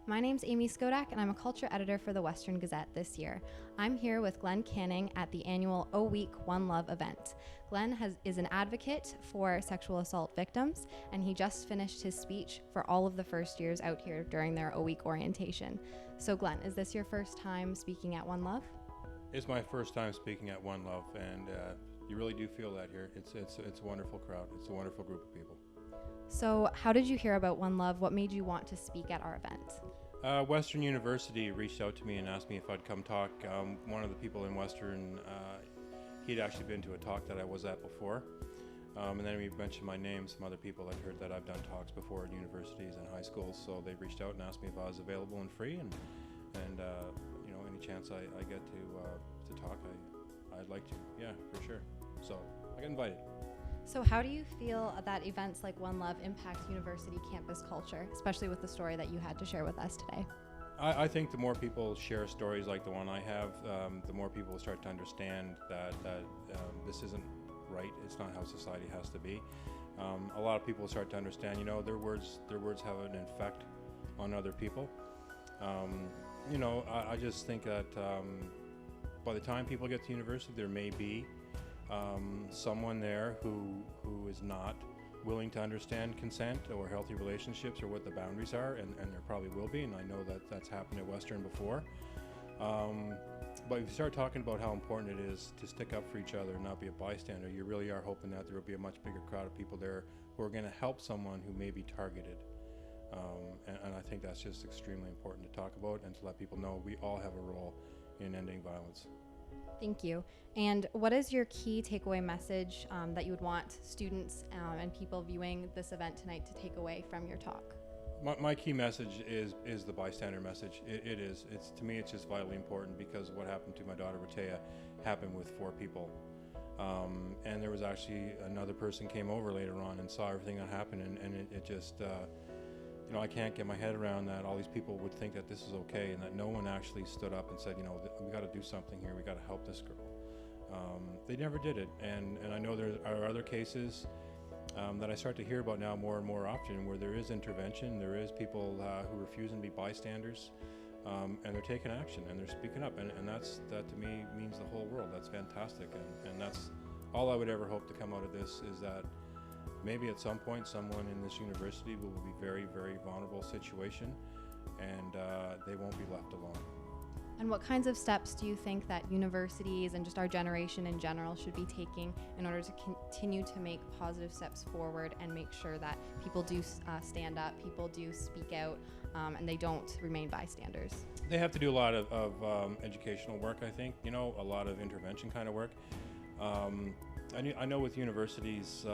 My name's Amy Skodak, and I'm a culture editor for the Western Gazette this year. I'm here with Glen Canning at the annual O Week OneLove event. Glen is an advocate for sexual assault victims, and he just finished his speech for all of the first years out here during their O Week orientation. So Glen, is this your first time speaking at OneLove? It's my first time speaking at OneLove, and you really do feel that here. It's a wonderful crowd. It's a wonderful group of people. So how did you hear about OneLove? What made you want to speak at our event? Western University reached out to me and asked me if I'd come talk. One of the people in Western, he'd actually been to a talk that I was at before. And then he mentioned my name. Some other people had heard that I've done talks before at universities and high schools, so they reached out and asked me if I was available and free, and any chance I get to talk, I'd like to. Yeah, for sure. So I got invited. So how do you feel that events like OneLove impact university campus culture, especially with the story that you had to share with us today? I think the more people share stories like the one I have, the more people will start to understand that this isn't right. It's not how society has to be. A lot of people will start to understand, their words have an effect on other people. I just think that by the time people get to university, there may be someone there who is not willing to understand consent or healthy relationships or what the boundaries are, and there probably will be, and I know that that's happened at Western before. But if you start talking about how important it is to stick up for each other and not be a bystander, you really are hoping that there will be a much bigger crowd of people there who are going to help someone who may be targeted. And I think that's just extremely important to talk about and to let people know we all have a role in ending violence. Thank you. And what is your key takeaway message that you would want students and people viewing this event tonight to take away from your talk? My key message is the bystander message. It is. To me, it's just vitally important because what happened to my daughter Ratea happened with 4 people. And there was actually another person came over later on and saw everything that happened, and it just, I can't get my head around that all these people would think that this is okay and that no one actually stood up and said, we got to do something here, we got to help this girl. They never did it, and I know there are other cases that I start to hear about now more and more often where there is intervention, there is people who refuse to be bystanders, and they're taking action and they're speaking up, and that to me means the whole world. That's fantastic, and that's all I would ever hope to come out of this, is that maybe at some point someone in this university will be very, very vulnerable situation, and they won't be left alone. And what kinds of steps do you think that universities and just our generation in general should be taking in order to continue to make positive steps forward and make sure that people do stand up, people do speak out, and they don't remain bystanders? They have to do a lot of educational work, I think, a lot of intervention kind of work. I know with universities,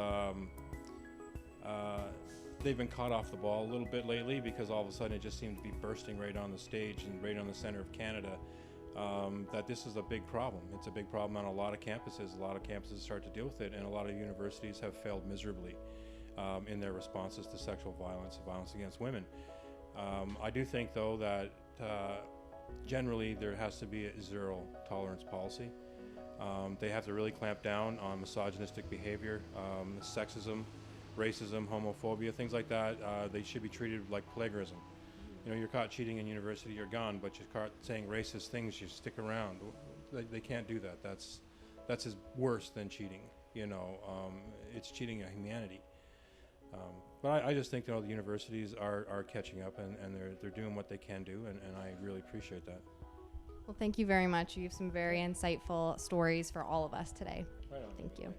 they've been caught off the ball a little bit lately because all of a sudden it just seemed to be bursting right on the stage and right on the center of Canada, that this is a big problem. It's a big problem on a lot of campuses. A lot of campuses start to deal with it, and a lot of universities have failed miserably in their responses to sexual violence and violence against women. I do think, though, that generally there has to be a zero tolerance policy. They have to really clamp down on misogynistic behavior, sexism, racism, homophobia, things like that. They should be treated like plagiarism. You're caught cheating in university, you're gone, but you're caught saying racist things, you stick around. They can't do that. That's worse than cheating. It's cheating at humanity. But I just think the universities are catching up, and they're doing what they can do, and I really appreciate that. Well, thank you very much. You have some very insightful stories for all of us today. Right on. Thank you. Thank you.